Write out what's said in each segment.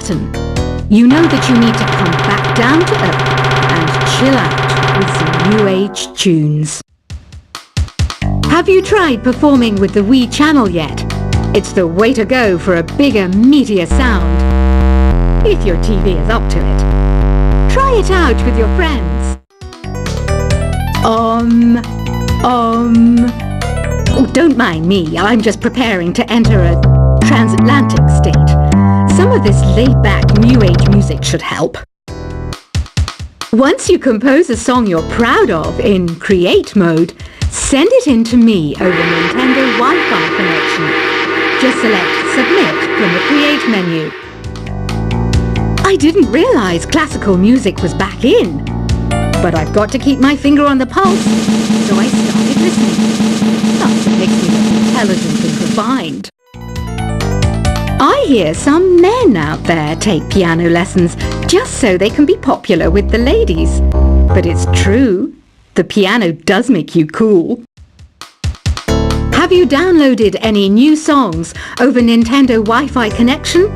lesson, you know that you need to come back down to earth and chill out with some new age tunes. Have you tried performing with the Wii channel yet? It's the way to go for a bigger, meatier sound. If your TV is up to it. Try it out with your friends. Oh, don't mind me. I'm just preparing to enter a transatlantic state. Some of this laid-back New Age music should help. Once you compose a song you're proud of in create mode, send it in to me over Nintendo Wi-Fi connection. Just select Submit from the Create menu. I didn't realize classical music was back in, but I've got to keep my finger on the pulse, so I started listening. Plus, it makes me look intelligent and refined. I hear some men out there take piano lessons just so they can be popular with the ladies. But it's true, the piano does make you cool. Have you downloaded any new songs over Nintendo Wi-Fi connection?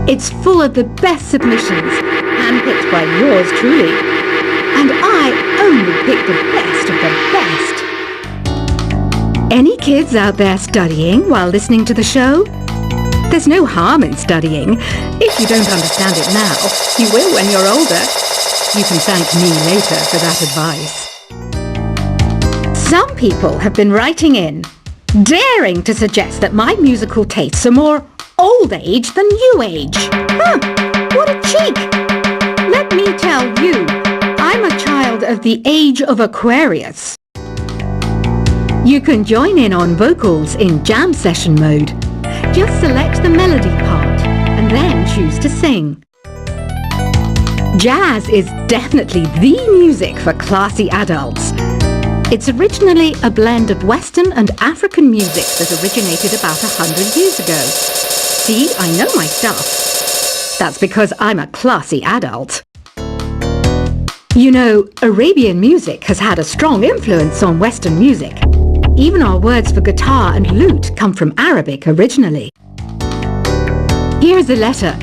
It's full of the best submissions, handpicked by yours truly. And I only pick the best of the best. Any kids out there studying while listening to the show? There's no harm in studying. If you don't understand it now, you will when you're older. You can thank me later for that advice. Some people have been writing in, daring to suggest that my musical tastes are more old age than new age. Huh, what a cheek! Let me tell you, I'm a child of the age of Aquarius. You can join in on vocals in jam session mode. Just select the melody part and then choose to sing. Jazz is definitely the music for classy adults. It's originally a blend of Western and African music that originated about 100 years ago. See, I know my stuff. That's because I'm a classy adult. You know, Arabian music has had a strong influence on Western music. Even our words for guitar and lute come from Arabic originally. Here's a letter.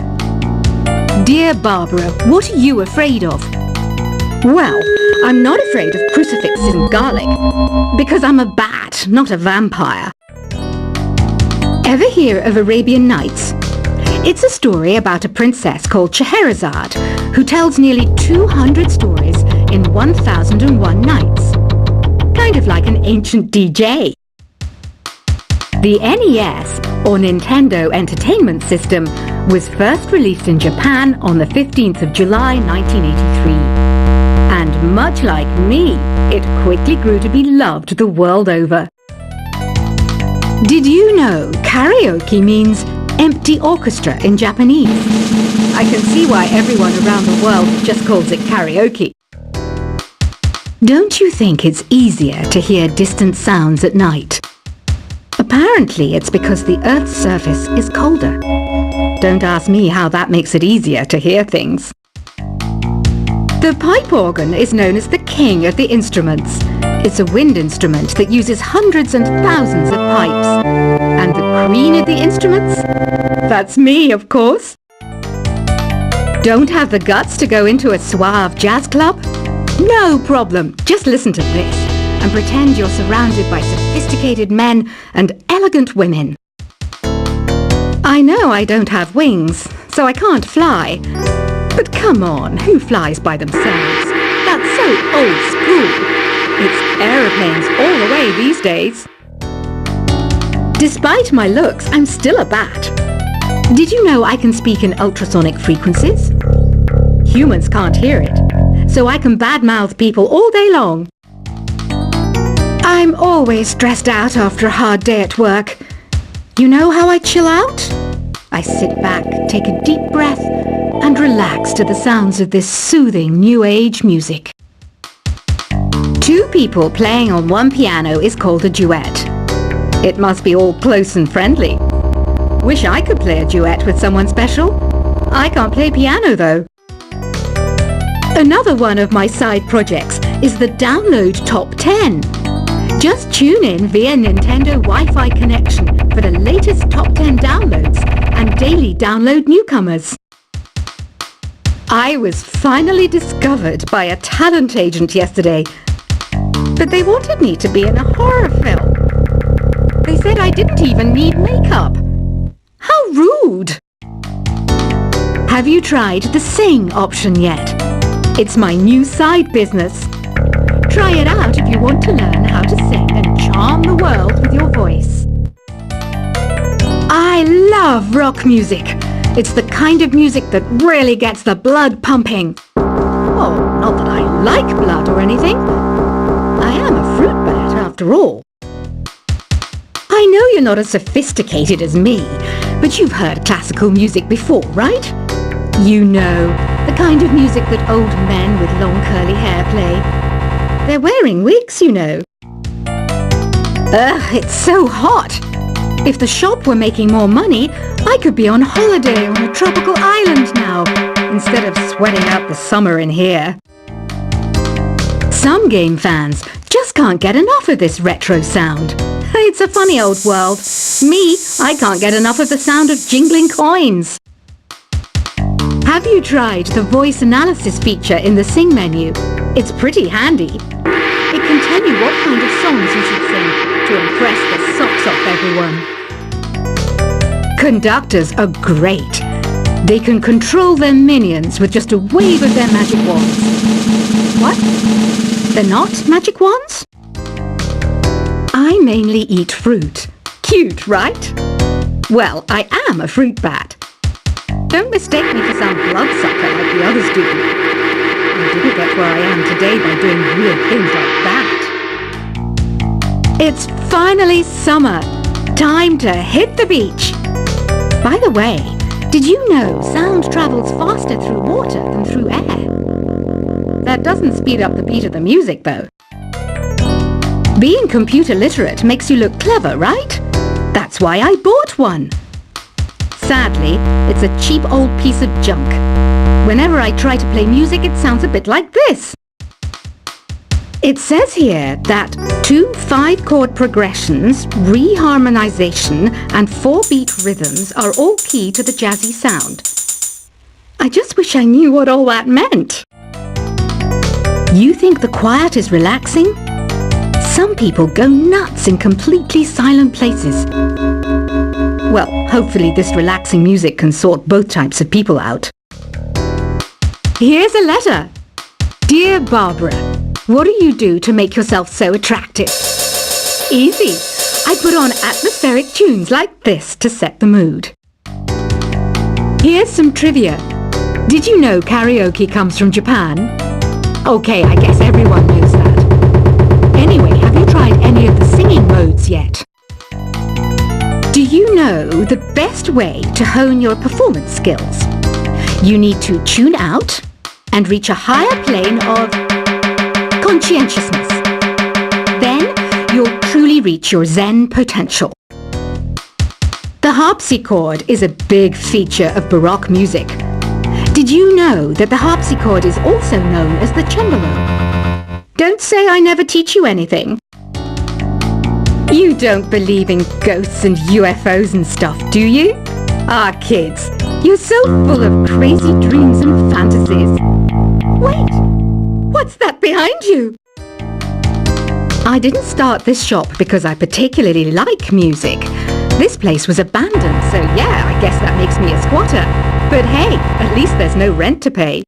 Dear Barbara, what are you afraid of? Well, I'm not afraid of crucifixes and garlic, because I'm a bat, not a vampire. Ever hear of Arabian Nights? It's a story about a princess called Scheherazade, who tells nearly 200 stories in 1001 nights. Kind of like an ancient DJ. The NES, or Nintendo Entertainment System, was first released in Japan on the 15th of July 1983. And much like me, it quickly grew to be loved the world over. Did you know karaoke means empty orchestra in Japanese? I can see why everyone around the world just calls it karaoke. Don't you think it's easier to hear distant sounds at night? Apparently it's because the Earth's surface is colder. Don't ask me how that makes it easier to hear things. The pipe organ is known as the king of the instruments. It's a wind instrument that uses hundreds and thousands of pipes. And the queen of the instruments? That's me, of course. Don't have the guts to go into a suave jazz club? No problem. Just listen to this and pretend you're surrounded by sophisticated men and elegant women. I know I don't have wings, so I can't fly. But come on, who flies by themselves? That's so old school. It's aeroplanes all the way these days. Despite my looks, I'm still a bat. Did you know I can speak in ultrasonic frequencies? Humans can't hear it, so I can badmouth people all day long. I'm always stressed out after a hard day at work. You know how I chill out? I sit back, take a deep breath, and relax to the sounds of this soothing new age music. Two people playing on one piano is called a duet. It must be all close and friendly. Wish I could play a duet with someone special. I can't play piano though. Another one of my side projects is the Download Top 10. Just tune in via Nintendo Wi-Fi connection for the latest top 10 downloads and daily download newcomers. I was finally discovered by a talent agent yesterday, but they wanted me to be in a horror film. They said I didn't even need makeup. How rude! Have you tried the Sing option yet? It's my new side business. Try it out if you want to learn how to sing and charm the world with your voice. I love rock music. It's the kind of music that really gets the blood pumping. Oh, not that I like blood or anything. I am a fruit bat after all. I know you're not as sophisticated as me, but you've heard classical music before, right? You know, the kind of music that old men with long curly hair play. They're wearing wigs, you know. Ugh, it's so hot. If the shop were making more money, I could be on holiday on a tropical island now, instead of sweating out the summer in here. Some game fans just can't get enough of this retro sound. It's a funny old world. Me, I can't get enough of the sound of jingling coins. Have you tried the voice analysis feature in the Sing menu? It's pretty handy. It can tell you what kind of songs you should sing to impress the socks off everyone. Conductors are great. They can control their minions with just a wave of their magic wands. What? They're not magic wands? I mainly eat fruit. Cute, right? Well, I am a fruit bat. Don't mistake me for some bloodsucker like the others do. I didn't get where I am today by doing weird things like that. It's finally summer. Time to hit the beach. By the way, did you know sound travels faster through water than through air? That doesn't speed up the beat of the music, though. Being computer literate makes you look clever, right? That's why I bought one. Sadly, it's a cheap old piece of junk. Whenever I try to play music, it sounds a bit like this. It says here that 2 5-chord progressions, reharmonization, and 4-beat rhythms are all key to the jazzy sound. I just wish I knew what all that meant. You think the quiet is relaxing? Some people go nuts in completely silent places. Well, hopefully this relaxing music can sort both types of people out. Here's a letter. Dear Barbara, what do you do to make yourself so attractive? Easy. I put on atmospheric tunes like this to set the mood. Here's some trivia. Did you know karaoke comes from Japan? Okay, I guess everyone knows that. Anyway, have you tried any of the singing modes yet? Do you know the best way to hone your performance skills? You need to tune out and reach a higher plane of conscientiousness. Then you'll truly reach your Zen potential. The harpsichord is a big feature of Baroque music. Did you know that the harpsichord is also known as the cembalo? Don't say I never teach you anything. You don't believe in ghosts and UFOs and stuff, do you? Ah, kids, you're so full of crazy dreams and fantasies. Wait, what's that behind you? I didn't start this shop because I particularly like music. This place was abandoned, so yeah, I guess that makes me a squatter. But hey, at least there's no rent to pay.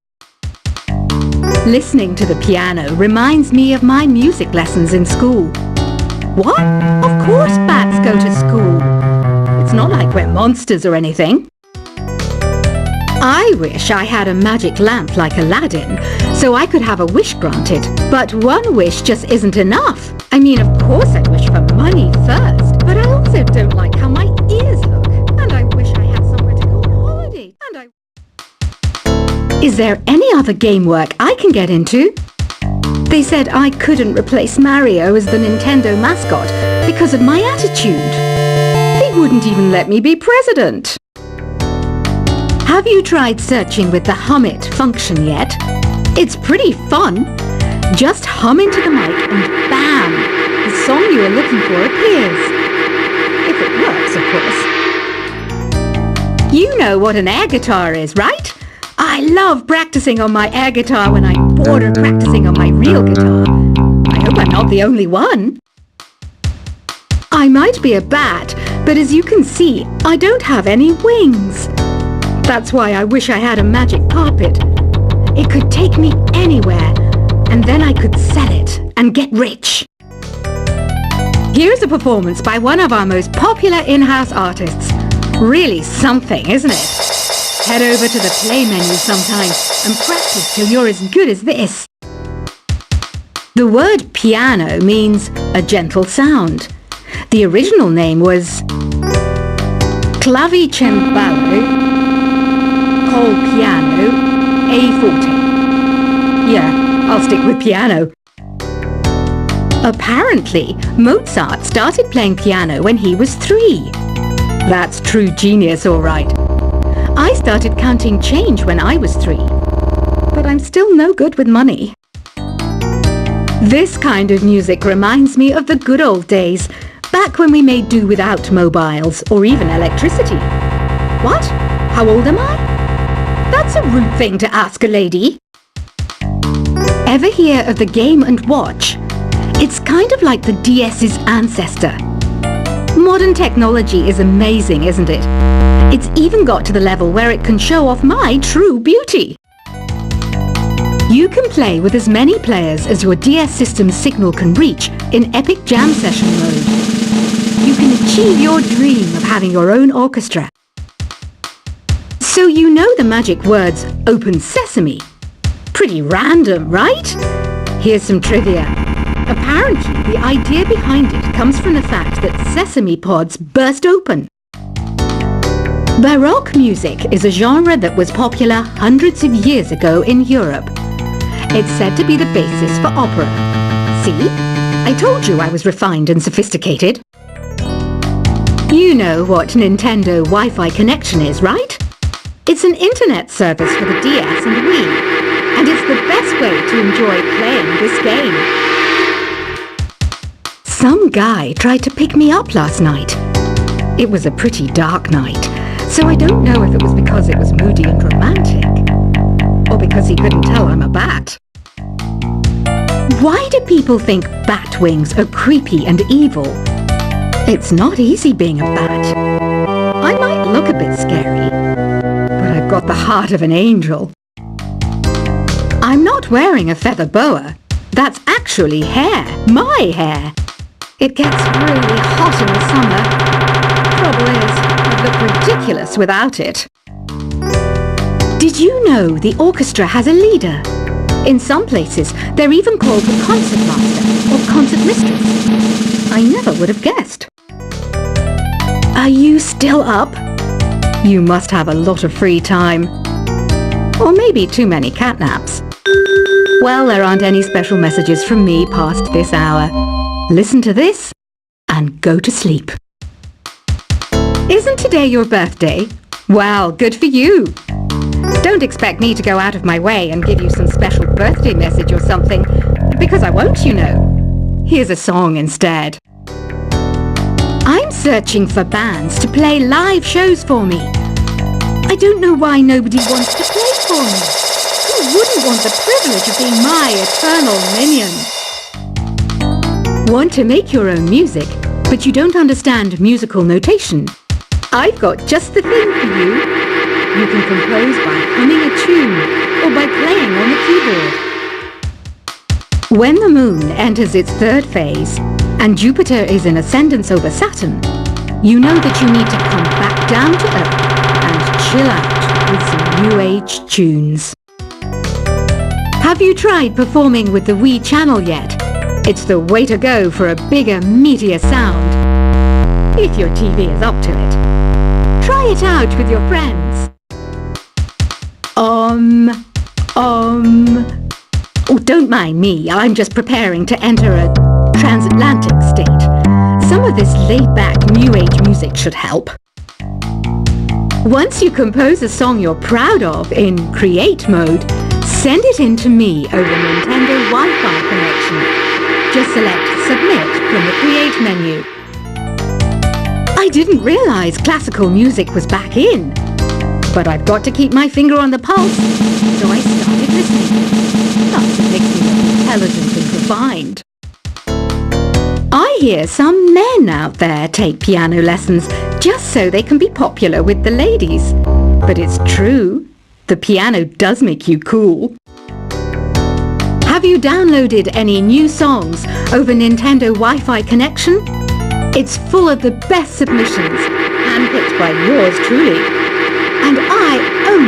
Listening to the piano reminds me of my music lessons in school. What? Of course bats go to school. It's not like we're monsters or anything. I wish I had a magic lamp like Aladdin, so I could have a wish granted. But one wish just isn't enough. I mean, of course I'd wish for money first, but I also don't like how my ears look. And I wish I had somewhere to go on holiday. Is there any other game work I can get into? They said I couldn't replace Mario as the Nintendo mascot because of my attitude. They wouldn't even let me be president. Have you tried searching with the Hum It function yet? It's pretty fun. Just hum into the mic and bam! The song you are looking for appears. If it works, of course. You know what an air guitar is, right? I love practicing on my air guitar when I'm bored of practicing on my real guitar. I hope I'm not the only one. I might be a bat, but as you can see, I don't have any wings. That's why I wish I had a magic carpet. It could take me anywhere, and then I could sell it and get rich. Here's a performance by one of our most popular in-house artists. Really something, isn't it? Head over to the play menu sometime and practice till you're as good as this. The word piano means a gentle sound. The original name was clavicembalo col piano a forte. Yeah, I'll stick with piano. Apparently, Mozart started playing piano when he was 3. That's true genius, all right. I started counting change when I was 3, but I'm still no good with money. This kind of music reminds me of the good old days, back when we made do without mobiles or even electricity. What? How old am I? That's a rude thing to ask a lady. Ever hear of the Game & Watch? It's kind of like the DS's ancestor. Modern technology is amazing, isn't it? It's even got to the level where it can show off my true beauty. You can play with as many players as your DS system's signal can reach in Epic Jam Session mode. You can achieve your dream of having your own orchestra. So you know the magic words Open Sesame. Pretty random, right? Here's some trivia. Apparently, the idea behind it comes from the fact that sesame pods burst open. Baroque music is a genre that was popular hundreds of years ago in Europe. It's said to be the basis for opera. See? I told you I was refined and sophisticated. You know what Nintendo Wi-Fi connection is, right? It's an internet service for the DS and Wii, and it's the best way to enjoy playing this game. Some guy tried to pick me up last night. It was a pretty dark night, so I don't know if it was because it was moody and romantic, or because he couldn't tell I'm a bat. Why do people think bat wings are creepy and evil? It's not easy being a bat. I might look a bit scary, but I've got the heart of an angel. I'm not wearing a feather boa. That's actually hair, my hair. It gets really hot in the summer. Trouble is, I look ridiculous without it. Did you know the orchestra has a leader? In some places, they're even called the concertmaster or concert mistress. I never would have guessed. Are you still up? You must have a lot of free time. Or maybe too many catnaps. Well, there aren't any special messages from me past this hour. Listen to this and go to sleep. Isn't today your birthday? Well, good for you. Don't expect me to go out of my way and give you some special birthday message or something, because I won't, you know. Here's a song instead. I'm searching for bands to play live shows for me. I don't know why nobody wants to play for me. Who wouldn't want the privilege of being my eternal minion? Want to make your own music, but you don't understand musical notation? I've got just the thing for you. You can compose by humming a tune or by playing on the keyboard. When the moon enters its third phase and Jupiter is in ascendance over Saturn, you know that you need to come back down to Earth and chill out with some new age tunes. Have you tried performing with the Wii channel yet? It's the way to go for a bigger, meatier sound. If your TV is up to it. Try it out with your friends. Oh, don't mind me. I'm just preparing to enter a transatlantic state. Some of this laid-back New Age music should help. Once you compose a song you're proud of in Create mode, send it in to me over Nintendo Wi-Fi connection. Just select Submit from the Create menu. I didn't realize classical music was back in. But I've got to keep my finger on the pulse, so I started listening. Plus, it makes me look intelligent and refined. I hear some men out there take piano lessons just so they can be popular with the ladies. But it's true, the piano does make you cool. Have you downloaded any new songs over Nintendo Wi-Fi connection? It's full of the best submissions, handpicked by yours truly.